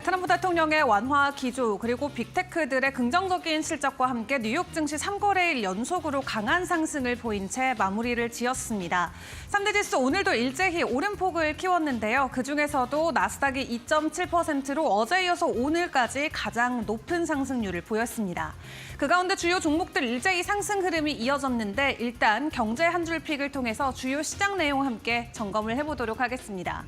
트럼프 대통령의 완화 기조 그리고 빅테크들의 긍정적인 실적과 함께 뉴욕 증시 3거래일 연속으로 강한 상승을 보인 채 마무리를 지었습니다. 3대 지수 오늘도 일제히 오름폭을 키웠는데요. 그중에서도 나스닥이 2.7%로 어제 이어서 오늘까지 가장 높은 상승률을 보였습니다. 그 가운데 주요 종목들 일제히 상승 흐름이 이어졌는데 일단 경제 한 줄 픽을 통해서 주요 시장 내용 함께 점검을 해보도록 하겠습니다.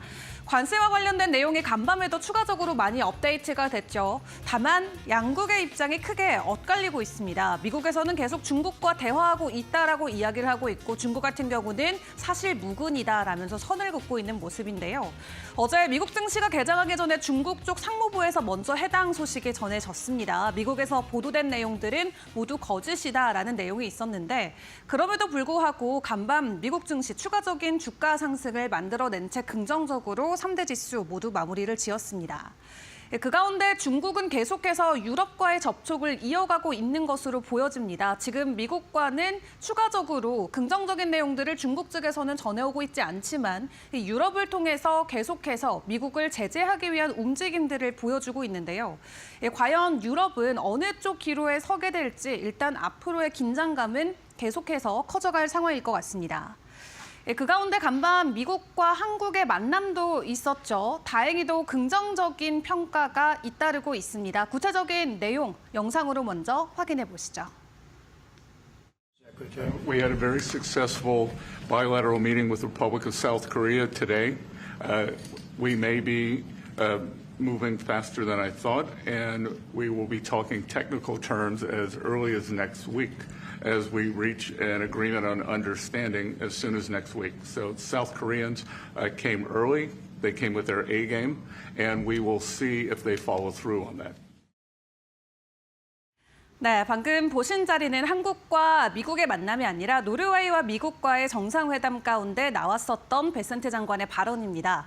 관세와 관련된 내용이 간밤에도 추가적으로 많이 업데이트가 됐죠. 다만 양국의 입장이 크게 엇갈리고 있습니다. 미국에서는 계속 중국과 대화하고 있다라고 이야기를 하고 있고 중국 같은 경우는 사실 무근이다라면서 선을 긋고 있는 모습인데요. 어제 미국 증시가 개장하기 전에 중국 쪽 상무부에서 먼저 해당 소식이 전해졌습니다. 미국에서 보도된 내용들은 모두 거짓이다라는 내용이 있었는데 그럼에도 불구하고 간밤 미국 증시 추가적인 주가 상승을 만들어낸 채 긍정적으로 3대 지수 모두 마무리를 지었습니다. 그 가운데 중국은 계속해서 유럽과의 접촉을 이어가고 있는 것으로 보여집니다. 지금 미국과는 추가적으로 긍정적인 내용들을 중국 측에서는 전해오고 있지 않지만 유럽을 통해서 계속해서 미국을 제재하기 위한 움직임들을 보여주고 있는데요. 과연 유럽은 어느 쪽 기로에 서게 될지 일단 앞으로의 긴장감은 계속해서 커져갈 상황일 것 같습니다. 그 가운데 간밤 미국과 한국의 만남도 있었죠. 다행히도 긍정적인 평가가 잇따르고 있습니다. 구체적인 내용 영상으로 먼저 확인해 보시죠. We had a very successful bilateral meeting with the Republic of South Korea today. We may be moving faster than I thought, and we will be talking technical terms as early as next week as we reach an agreement on understanding as soon as next week. So South Koreans came early, they came with their A game, and we will see if they follow through on that. 네, 방금 보신 자리는 한국과 미국의 만남이 아니라 노르웨이와 미국과의 정상회담 가운데 나왔었던 베센트 장관의 발언입니다.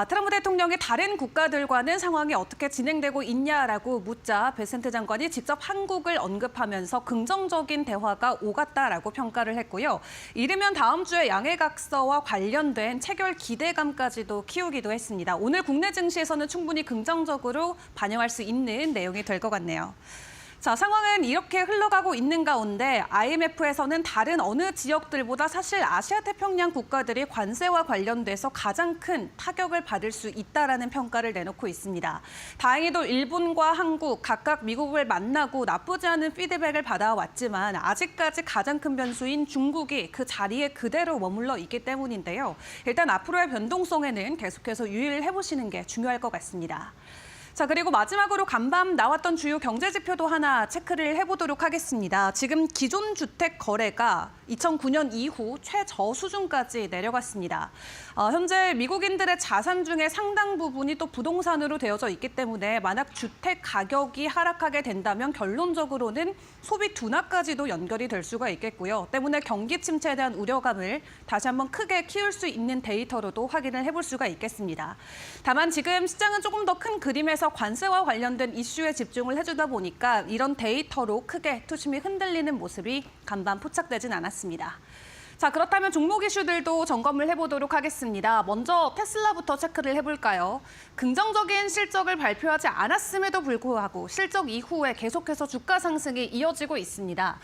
트럼프 대통령이 다른 국가들과는 상황이 어떻게 진행되고 있냐라고 묻자 베센트 장관이 직접 한국을 언급하면서 긍정적인 대화가 오갔다라고 평가를 했고요. 이르면 다음 주에 양해각서와 관련된 체결 기대감까지도 키우기도 했습니다. 오늘 국내 증시에서는 충분히 긍정적으로 반영할 수 있는 내용이 될 것 같네요. 자, 상황은 이렇게 흘러가고 있는 가운데 IMF에서는 다른 어느 지역들보다 사실 아시아 태평양 국가들이 관세와 관련돼서 가장 큰 타격을 받을 수 있다라는 평가를 내놓고 있습니다. 다행히도 일본과 한국 각각 미국을 만나고 나쁘지 않은 피드백을 받아왔지만 아직까지 가장 큰 변수인 중국이 그 자리에 그대로 머물러 있기 때문인데요. 일단 앞으로의 변동성에는 계속해서 유의를 해보시는 게 중요할 것 같습니다. 자, 그리고 마지막으로 간밤 나왔던 주요 경제 지표도 하나 체크를 해보도록 하겠습니다. 지금 기존 주택 거래가 2009년 이후 최저 수준까지 내려갔습니다. 현재 미국인들의 자산 중에 상당 부분이 또 부동산으로 되어져 있기 때문에 만약 주택 가격이 하락하게 된다면 결론적으로는 소비 둔화까지도 연결이 될 수가 있겠고요. 때문에 경기 침체에 대한 우려감을 다시 한번 크게 키울 수 있는 데이터로도 확인을 해볼 수가 있겠습니다. 다만 지금 시장은 조금 더 큰 그림에서 관세와 관련된 이슈에 집중을 해주다 보니까 이런 데이터로 크게 투심이 흔들리는 모습이 간밤 포착되진 않았습니다. 자, 그렇다면 종목 이슈들도 점검을 해보도록 하겠습니다. 먼저 테슬라부터 체크를 해볼까요? 긍정적인 실적을 발표하지 않았음에도 불구하고 실적 이후에 계속해서 주가 상승이 이어지고 있습니다.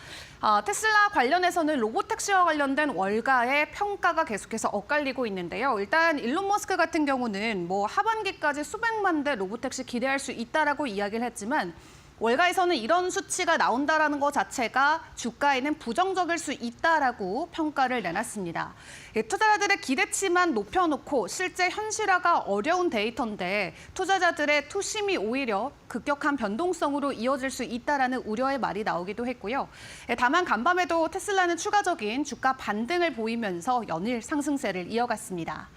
테슬라 관련해서는 로보택시와 관련된 월가의 평가가 계속해서 엇갈리고 있는데요. 일단 일론 머스크 같은 경우는 하반기까지 수백만 대 로보택시 기대할 수 있다라고 이야기를 했지만 월가에서는 이런 수치가 나온다라는 것 자체가 주가에는 부정적일 수 있다라고 평가를 내놨습니다. 투자자들의 기대치만 높여놓고 실제 현실화가 어려운 데이터인데 투자자들의 투심이 오히려 급격한 변동성으로 이어질 수 있다라는 우려의 말이 나오기도 했고요. 다만 간밤에도 테슬라는 추가적인 주가 반등을 보이면서 연일 상승세를 이어갔습니다.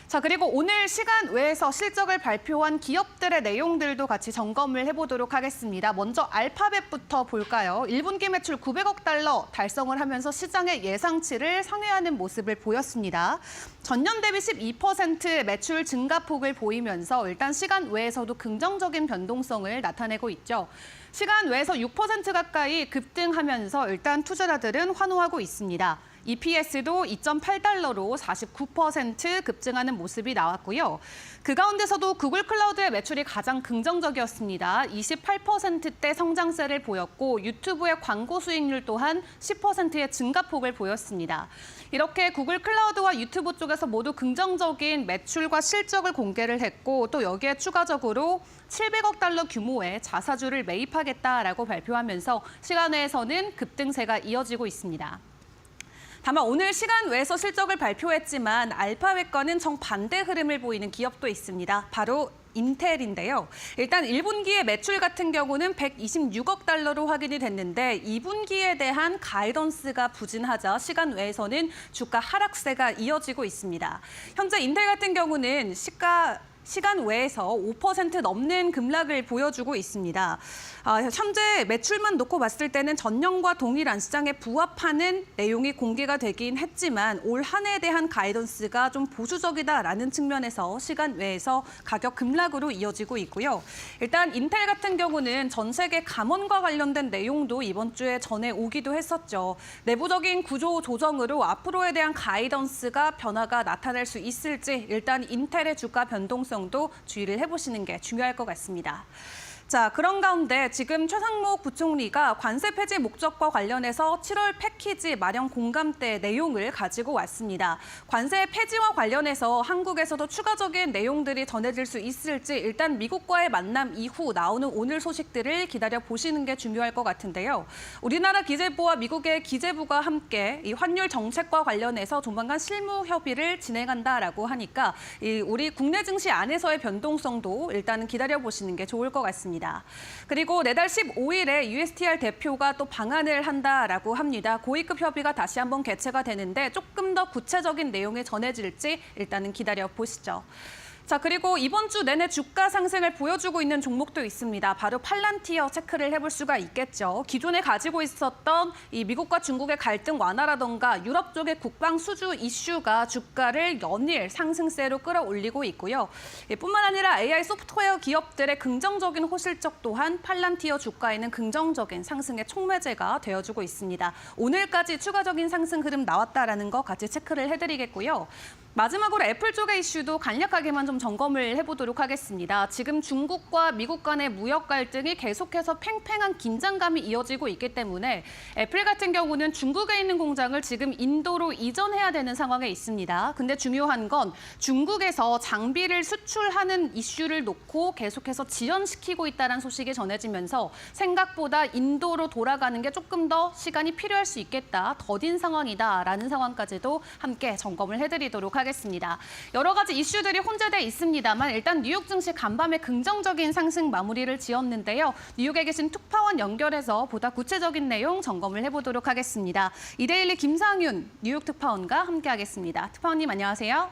자, 그리고 오늘 시간 외에서 실적을 발표한 기업들의 내용들도 같이 점검을 해보도록 하겠습니다. 먼저 알파벳부터 볼까요? 1분기 매출 900억 달러 달성을 하면서 시장의 예상치를 상회하는 모습을 보였습니다. 전년 대비 12% 매출 증가폭을 보이면서 일단 시간 외에서도 긍정적인 변동성을 나타내고 있죠. 시간 외에서 6% 가까이 급등하면서 일단 투자자들은 환호하고 있습니다. EPS도 2.8달러로 49% 급증하는 모습이 나왔고요. 그 가운데서도 구글 클라우드의 매출이 가장 긍정적이었습니다. 28%대 성장세를 보였고 유튜브의 광고 수익률 또한 10%의 증가폭을 보였습니다. 이렇게 구글 클라우드와 유튜브 쪽에서 모두 긍정적인 매출과 실적을 공개를 했고 또 여기에 추가적으로 700억 달러 규모의 자사주를 매입하겠다라고 발표하면서 시간 외에서는 급등세가 이어지고 있습니다. 다만 오늘 시간 외에서 실적을 발표했지만 알파벳과는 정반대 흐름을 보이는 기업도 있습니다. 바로 인텔인데요. 일단 1분기의 매출 같은 경우는 126억 달러로 확인이 됐는데 2분기에 대한 가이던스가 부진하자 시간 외에서는 주가 하락세가 이어지고 있습니다. 현재 인텔 같은 경우는 시간 외에서 5% 넘는 급락을 보여주고 있습니다. 현재 매출만 놓고 봤을 때는 전년과 동일한 시장에 부합하는 내용이 공개가 되긴 했지만 올 한 해에 대한 가이던스가 좀 보수적이다라는 측면에서 시간 외에서 가격 급락으로 이어지고 있고요. 일단 인텔 같은 경우는 전 세계 감원과 관련된 내용도 이번 주에 전해 오기도 했었죠. 내부적인 구조 조정으로 앞으로에 대한 가이던스가 변화가 나타날 수 있을지 일단 인텔의 주가 변동성 도 주의를 해보시는 게 중요할 것 같습니다. 자, 그런 가운데 지금 최상목 부총리가 관세 폐지 목적과 관련해서 7월 패키지 마련 공감대 내용을 가지고 왔습니다. 관세 폐지와 관련해서 한국에서도 추가적인 내용들이 전해질 수 있을지 일단 미국과의 만남 이후 나오는 오늘 소식들을 기다려 보시는 게 중요할 것 같은데요. 우리나라 기재부와 미국의 기재부가 함께 이 환율 정책과 관련해서 조만간 실무 협의를 진행한다라고 하니까 우리 국내 증시 안에서의 변동성도 일단은 기다려 보시는 게 좋을 것 같습니다. 그리고 내달 15일에 USTR 대표가 또 방한을 한다라고 합니다. 고위급 협의가 다시 한번 개최가 되는데 조금 더 구체적인 내용이 전해질지 일단은 기다려 보시죠. 자, 그리고 이번 주 내내 주가 상승을 보여주고 있는 종목도 있습니다. 바로 팔란티어 체크를 해볼 수가 있겠죠. 기존에 가지고 있었던 이 미국과 중국의 갈등 완화라던가 유럽 쪽의 국방 수주 이슈가 주가를 연일 상승세로 끌어올리고 있고요. 뿐만 아니라 AI 소프트웨어 기업들의 긍정적인 호실적 또한 팔란티어 주가에는 긍정적인 상승의 촉매제가 되어주고 있습니다. 오늘까지 추가적인 상승 흐름 나왔다라는 거 같이 체크를 해드리겠고요. 마지막으로 애플 쪽의 이슈도 간략하게만 좀 점검을 해보도록 하겠습니다. 지금 중국과 미국 간의 무역 갈등이 계속해서 팽팽한 긴장감이 이어지고 있기 때문에 애플 같은 경우는 중국에 있는 공장을 지금 인도로 이전해야 되는 상황에 있습니다. 근데 중요한 건 중국에서 장비를 수출하는 이슈를 놓고 계속해서 지연시키고 있다는 소식이 전해지면서 생각보다 인도로 돌아가는 게 조금 더 시간이 필요할 수 있겠다, 더딘 상황이다라는 상황까지도 함께 점검을 해드리도록 하겠습니다. 여러 가지 이슈들이 혼재돼 있습니다만 일단 뉴욕 증시 간밤에 긍정적인 상승 마무리를 지었는데요. 뉴욕에 계신 특파원 연결해서 보다 구체적인 내용 점검을 해보도록 하겠습니다. 이데일리 김상윤 뉴욕 특파원과 함께하겠습니다. 특파원님 안녕하세요.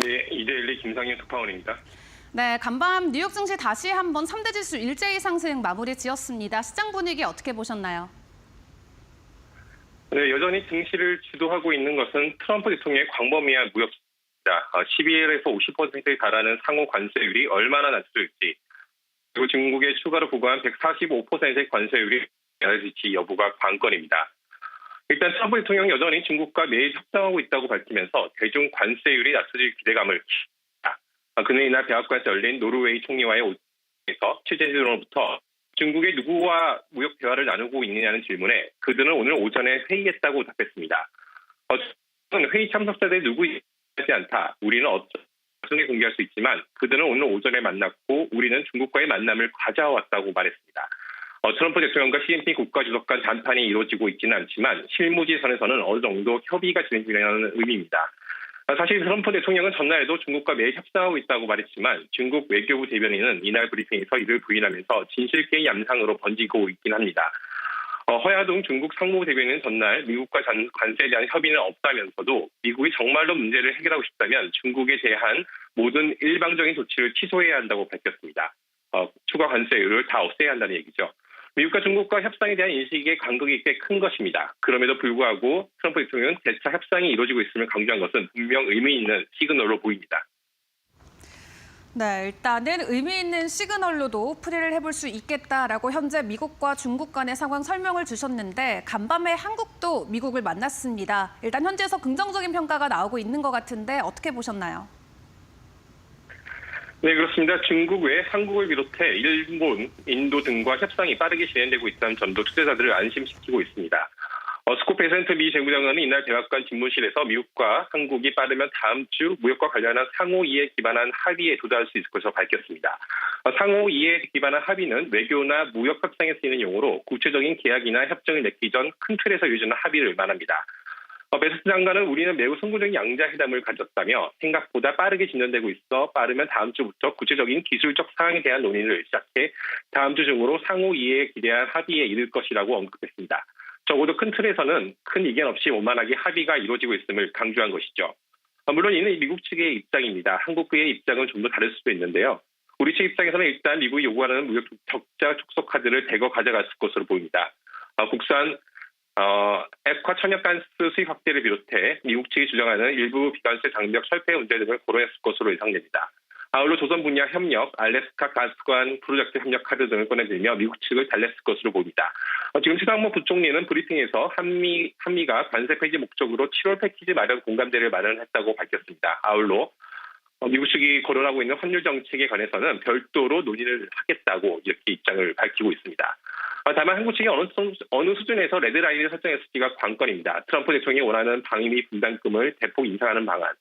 네, 이데일리 김상윤 특파원입니다. 네, 간밤 뉴욕 증시 다시 한번 3대 지수 일제히 상승 마무리 지었습니다. 시장 분위기 어떻게 보셨나요? 네, 여전히 증시를 주도하고 있는 것은 트럼프 대통령의 광범위한 무역입니다. 12일에서 50%에 달하는 상호 관세율이 얼마나 낮춰질지, 그리고 중국에 추가로 부과한 145%의 관세율이 낮아질지 여부가 관건입니다. 일단 트럼프 대통령이 여전히 중국과 매일 협상하고 있다고 밝히면서 대중 관세율이 낮춰질 기대감을 키웁니다. 그는 이날 백악관에서 열린 노르웨이 총리와의 오전에서 취재진으로부터 중국의 누구와 무역 대화를 나누고 있느냐는 질문에 그들은 오늘 오전에 회의했다고 답했습니다. 회의 참석자들이 누구이지 않다. 우리는 어쩌게 공개할 수 있지만 그들은 오늘 오전에 만났고 우리는 중국과의 만남을 가져왔다고 말했습니다. 트럼프 대통령과 시진핑 국가주석 간談판이 이루어지고 있지는 않지만 실무지 선에서는 어느 정도 협의가 진행 중이라는 의미입니다. 사실 트럼프 대통령은 전날에도 중국과 매일 협상하고 있다고 말했지만 중국 외교부 대변인은 이날 브리핑에서 이를 부인하면서 진실게임 양상으로 번지고 있긴 합니다. 허야동 중국 상무부 대변인은 전날 미국과 관세에 대한 협의는 없다면서도 미국이 정말로 문제를 해결하고 싶다면 중국에 대한 모든 일방적인 조치를 취소해야 한다고 밝혔습니다. 추가 관세율을 다 없애야 한다는 얘기죠. 미국과 중국과 협상에 대한 인식의 간극이 꽤 큰 것입니다. 그럼에도 불구하고 트럼프 대통령은 재차 협상이 이루어지고 있음을 강조한 것은 분명 의미 있는 시그널로 보입니다. 네, 일단은 의미 있는 시그널로도 풀이를 해볼 수 있겠다라고 현재 미국과 중국 간의 상황 설명을 주셨는데 간밤에 한국도 미국을 만났습니다. 일단 현지에서 긍정적인 평가가 나오고 있는 것 같은데 어떻게 보셨나요? 네, 그렇습니다. 중국 외 한국을 비롯해 일본, 인도 등과 협상이 빠르게 진행되고 있다는 점도 투자자들을 안심시키고 있습니다. 스콧 베센트 미 재무장관은 이날 백악관 집무실에서 미국과 한국이 빠르면 다음 주 무역과 관련한 상호 이해에 기반한 합의에 도달할 수 있을 것으로 밝혔습니다. 상호 이해에 기반한 합의는 외교나 무역 협상에 쓰이는 용어로 구체적인 계약이나 협정을 맺기 전 큰 틀에서 유지하는 합의를 말합니다. 베센트 장관은 우리는 매우 성공적인 양자회담을 가졌다며 생각보다 빠르게 진전되고 있어 빠르면 다음 주부터 구체적인 기술적 사항에 대한 논의를 시작해 다음 주 중으로 상호 이해에 기대한 합의에 이를 것이라고 언급했습니다. 적어도 큰 틀에서는 큰 이견 없이 원만하게 합의가 이루어지고 있음을 강조한 것이죠. 물론 이는 미국 측의 입장입니다. 한국의 입장은 좀 더 다를 수도 있는데요. 우리 측 입장에서는 일단 미국이 요구하는 무역 적자 축소 카드를 대거 가져갔을 것으로 보입니다. 국산 액화 천연가스 수입 확대를 비롯해 미국 측이 주장하는 일부 비관세 장벽 철폐 문제 등을 고려했을 것으로 예상됩니다. 아울러 조선 분야 협력, 알래스카 가스관 프로젝트 협력 카드 등을 꺼내들며 미국 측을 달랬을 것으로 보입니다. 지금 최상무 부총리는 브리핑에서 한미가 관세 폐지 목적으로 7월 패키지 마련 공감대를 마련했다고 밝혔습니다. 아울러 미국 측이 거론하고 있는 환율 정책에 관해서는 별도로 논의를 하겠다고 이렇게 입장을 밝히고 있습니다. 다만 한국 측이 어느 수준에서 레드라인을 설정했을지가 관건입니다. 트럼프 대통령이 원하는 방위비 분담금을 대폭 인상하는 방안,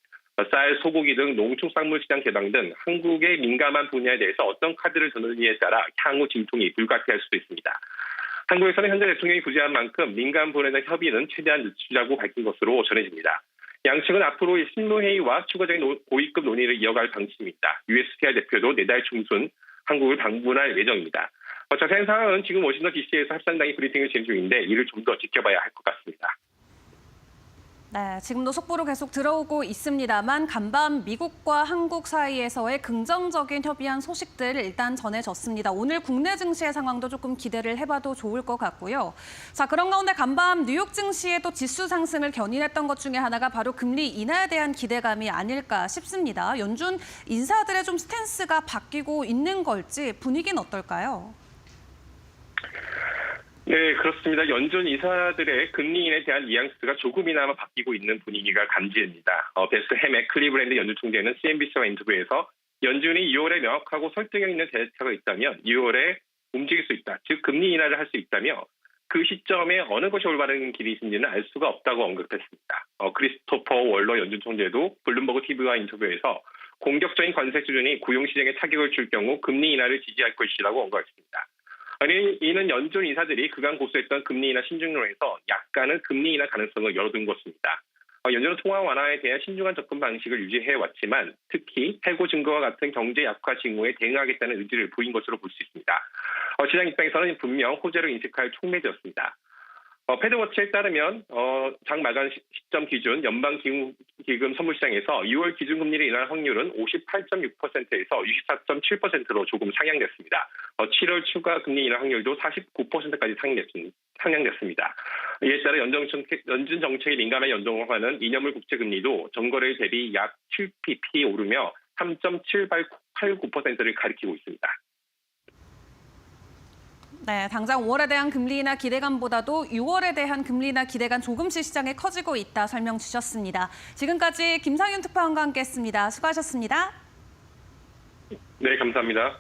쌀, 소고기 등 농축산물 시장 개방 등 한국의 민감한 분야에 대해서 어떤 카드를 드느냐에 따라 향후 진통이 불가피할 수도 있습니다. 한국에서는 현재 대통령이 부재한 만큼 민감 분야에 대한 협의는 최대한 늦추자고 밝힌 것으로 전해집니다. 양측은 앞으로 신무회의와 추가적인 고위급 논의를 이어갈 방침입니다. USTR 대표도 내달 중순 한국을 방문할 예정입니다. 자세한 상황은 지금 워싱턴 DC에서 합상당이 브리핑을 진행 중인데 이를 좀 더 지켜봐야 할 것 같습니다. 네, 지금도 속보로 계속 들어오고 있습니다만 간밤 미국과 한국 사이에서의 긍정적인 협의안 소식들을 일단 전해졌습니다. 오늘 국내 증시의 상황도 조금 기대를 해봐도 좋을 것 같고요. 자, 그런 가운데 간밤 뉴욕 증시의 또 지수 상승을 견인했던 것 중에 하나가 바로 금리 인하에 대한 기대감이 아닐까 싶습니다. 연준 인사들의 좀 스탠스가 바뀌고 있는 걸지 분위기는 어떨까요? 네, 그렇습니다. 연준 이사들의 금리 인하에 대한 뉘앙스가 조금이나마 바뀌고 있는 분위기가 감지됩니다. 베스 해맥 클리브랜드 연준 총재는 CNBC와 인터뷰에서 연준이 2월에 명확하고 설득력 있는 대책이 있다면 6월에 움직일 수 있다. 즉 금리 인하를 할 수 있다며 그 시점에 어느 것이 올바른 길이신지는 알 수가 없다고 언급했습니다. 크리스토퍼 월러 연준 총재도 블룸버그 TV와 인터뷰에서 공격적인 관세 수준이 고용시장에 타격을 줄 경우 금리 인하를 지지할 것이라고 언급했습니다. 이는 연준 인사들이 그간 고수했던 금리 인하 신중론에서 약간은 금리 인하 가능성을 열어둔 것입니다. 연준은 통화 완화에 대한 신중한 접근 방식을 유지해왔지만 특히 해고 증거와 같은 경제 약화 징후에 대응하겠다는 의지를 보인 것으로 볼 수 있습니다. 시장 입장에서는 분명 호재를 인식할 촉매되었습니다. 패드워치에 따르면 장 마감 시점 기준 연방기금 선물시장에서 6월 기준금리를 인하할 확률은 58.6%에서 64.7%로 조금 상향됐습니다. 7월 추가 금리 인하 확률도 49%까지 상향됐습니다. 이에 따라 연준 정책에 민감한 연동화는 2년물 국채금리도 전거래일 대비 약 7pp 오르며 3.789%를 가리키고 있습니다. 네, 당장 5월에 대한 금리 인하 기대감보다도 6월에 대한 금리 인하 기대감 조금씩 시장에 커지고 있다 설명 주셨습니다. 지금까지 김상윤 특파원과 함께했습니다. 수고하셨습니다. 네, 감사합니다.